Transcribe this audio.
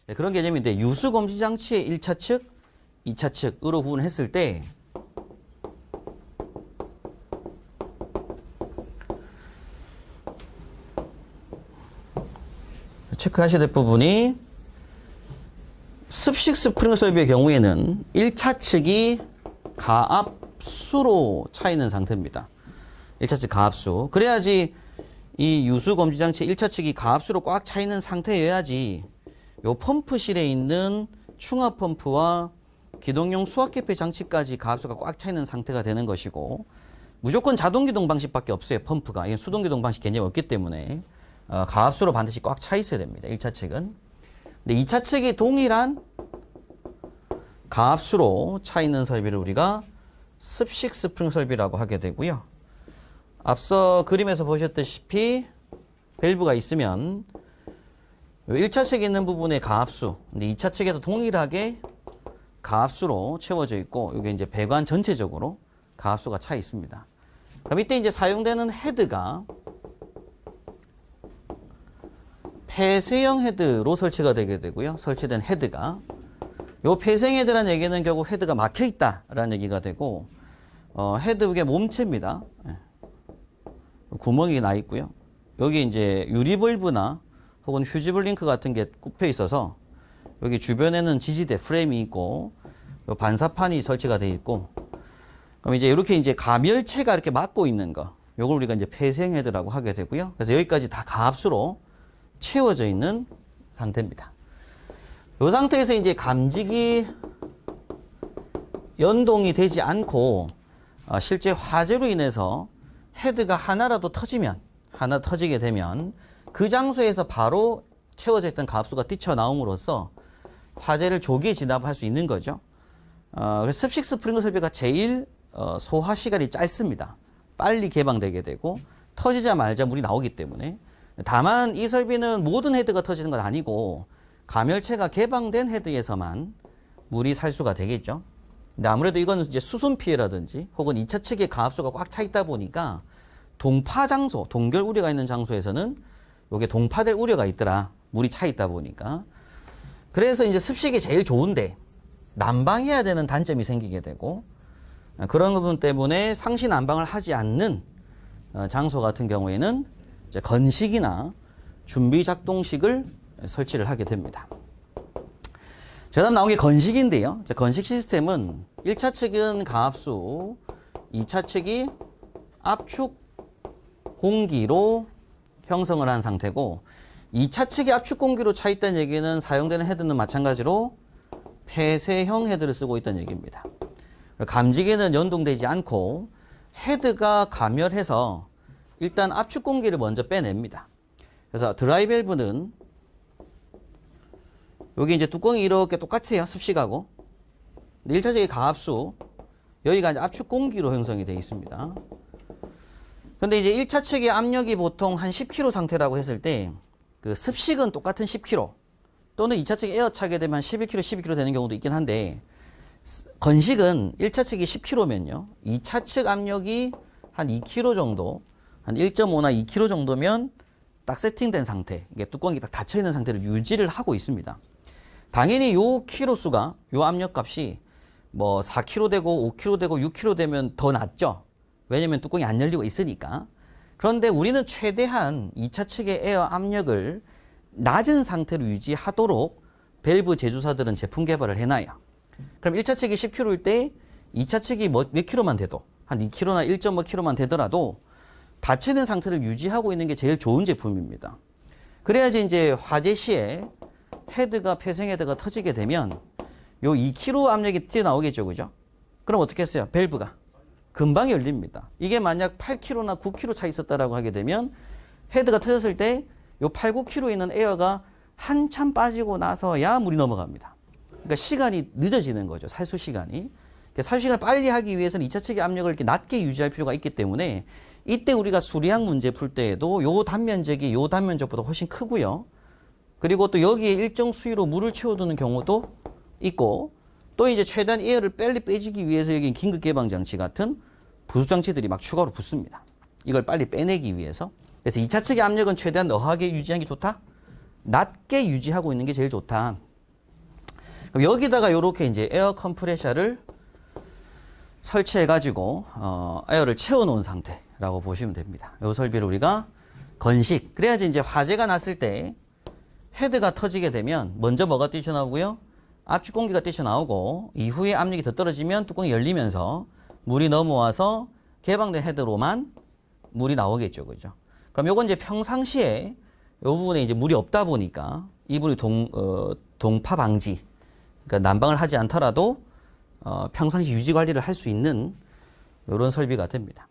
네, 그런 개념인데 유수 검지 장치의 1차 측, 2차 측으로 구분했을 때 체크하셔야 될 부분이 습식 스프링 설비의 경우에는 1차 측이 가압수로 차 있는 상태입니다. 1차 측 가압수. 그래야지 이 유수 검지 장치 1차 측이 가압수로 꽉 차 있는 상태여야지 요 펌프실에 있는 충압 펌프와 기동용 수압 개폐 장치까지 가압수가 꽉 차 있는 상태가 되는 것이고, 무조건 자동 기동 방식밖에 없어요. 펌프가. 이게 수동 기동 방식 개념이 없기 때문에 가압수로 반드시 꽉 차 있어야 됩니다. 1차 측은. 근데 2차 측이 동일한 가압수로 차 있는 설비를 우리가 습식 스프링 설비라고 하게 되고요. 앞서 그림에서 보셨다시피 밸브가 있으면 1차 측에 있는 부분에 가압수, 근데 2차 측에도 동일하게 가압수로 채워져 있고, 이게 이제 배관 전체적으로 가압수가 차 있습니다. 그럼 이때 이제 사용되는 헤드가 폐쇄형 헤드로 설치가 되게 되고요. 설치된 헤드가. 요 폐쇄형 헤드라는 얘기는 결국 헤드가 막혀 있다라는 얘기가 되고, 헤드 위에 몸체입니다. 구멍이 나 있고요. 여기 이제 유리벌브나 혹은 휴지블 링크 같은 게 굽혀 있어서 여기 주변에는 지지대 프레임이 있고 요 반사판이 설치가 되어 있고, 그럼 이제 이렇게 이제 가멸체가 이렇게 막고 있는 거, 요걸 우리가 이제 폐쇄형 헤드라고 하게 되고요. 그래서 여기까지 다 가압수로 채워져 있는 상태입니다. 이 상태에서 이제 감지기 연동이 되지 않고 실제 화재로 인해서 헤드가 하나라도 터지면, 하나 터지게 되면 그 장소에서 바로 채워져 있던 가압수가 뛰쳐나옴으로써 화재를 조기에 진압할 수 있는 거죠. 그래서 습식 스프링 설비가 제일 소화 시간이 짧습니다. 빨리 개방되게 되고 터지자마자 물이 나오기 때문에. 다만 이 설비는 모든 헤드가 터지는 건 아니고 가멸체가 개방된 헤드에서만 물이 살수가 되겠죠. 근데 아무래도 이건 이제 수손 피해라든지 혹은 2차 측에 가압수가 꽉 차 있다 보니까 동파 장소, 동결 우려가 있는 장소에서는 이게 동파될 우려가 있더라. 물이 차 있다 보니까. 그래서 이제 습식이 제일 좋은데 난방해야 되는 단점이 생기게 되고, 그런 부분 때문에 상시 난방을 하지 않는 장소 같은 경우에는 이제 건식이나 준비 작동식을 설치를 하게 됩니다. 자, 다음 나온 게 건식인데요. 건식 시스템은 1차 측은 가압수, 2차 측이 압축 공기로 형성을 한 상태고, 2차 측이 압축 공기로 차 있다는 얘기는 사용되는 헤드는 마찬가지로 폐쇄형 헤드를 쓰고 있다는 얘기입니다. 감지기는 연동되지 않고 헤드가 가멸해서 일단 압축 공기를 먼저 빼냅니다. 그래서 드라이 밸브는 여기 이제 뚜껑이 이렇게 똑같아요. 습식하고. 1차적인 가압수, 여기가 이제 압축 공기로 형성이 되어 있습니다. 근데 이제 1차 측의 압력이 보통 한 10kg 상태라고 했을 때, 그 습식은 똑같은 10kg, 또는 2차 측에 에어 차게 되면 11kg, 12kg 되는 경우도 있긴 한데, 건식은 1차 측이 10kg면요. 2차 측 압력이 한 2kg 정도, 한 1.5나 2kg 정도면 딱 세팅된 상태, 이게 뚜껑이 딱 닫혀 있는 상태를 유지를 하고 있습니다. 당연히 요 키로 수가, 요 압력 값이 뭐 4kg 되고 5kg 되고 6kg 되면 더 낮죠. 왜냐면 뚜껑이 안 열리고 있으니까. 그런데 우리는 최대한 2차 측의 에어 압력을 낮은 상태로 유지하도록 밸브 제조사들은 제품 개발을 해놔요. 그럼 1차 측이 10kg일 때 2차 측이 몇 킬로만 돼도, 한 2kg나 1.5kg만 되더라도 닫혀있는 상태를 유지하고 있는 게 제일 좋은 제품입니다. 그래야지 이제 화재 시에 헤드가, 폐쇄형 헤드가 터지게 되면 요 2kg 압력이 튀어나오겠죠. 그죠? 그럼 어떻게 했어요? 밸브가 금방 열립니다. 이게 만약 8kg나 9kg 차 있었다라고 하게 되면 헤드가 터졌을 때 요 8, 9kg 있는 에어가 한참 빠지고 나서야 물이 넘어갑니다. 그러니까 시간이 늦어지는 거죠. 살수 시간이. 살수 시간을 빨리 하기 위해서는 2차 측의 압력을 이렇게 낮게 유지할 필요가 있기 때문에 이때 우리가 수리학 문제 풀 때에도 요 단면적이 요 단면적보다 훨씬 크고요. 그리고 또 여기에 일정 수위로 물을 채워두는 경우도 있고, 또 이제 최대한 에어를 빨리 빼주기 위해서 여기 긴급 개방 장치 같은 부수 장치들이 막 추가로 붙습니다. 이걸 빨리 빼내기 위해서. 그래서 2차 측의 압력은 최대한 너하게 유지하는 게 좋다? 낮게 유지하고 있는 게 제일 좋다. 그럼 여기다가 이렇게 이제 에어 컴프레셔를 설치해 가지고 에어를 채워 놓은 상태라고 보시면 됩니다. 이 설비를 우리가 건식, 그래야지 이제 화재가 났을 때 헤드가 터지게 되면 먼저 뭐가 뛰쳐나오고요? 압축 공기가 뛰쳐나오고 이후에 압력이 더 떨어지면 뚜껑이 열리면서 물이 넘어와서 개방된 헤드로만 물이 나오겠죠. 그죠? 그럼 요건 이제 평상시에 요 부분에 이제 물이 없다 보니까 이 부분이 동파 방지, 그러니까 난방을 하지 않더라도 평상시 유지 관리를 할 수 있는 이런 설비가 됩니다.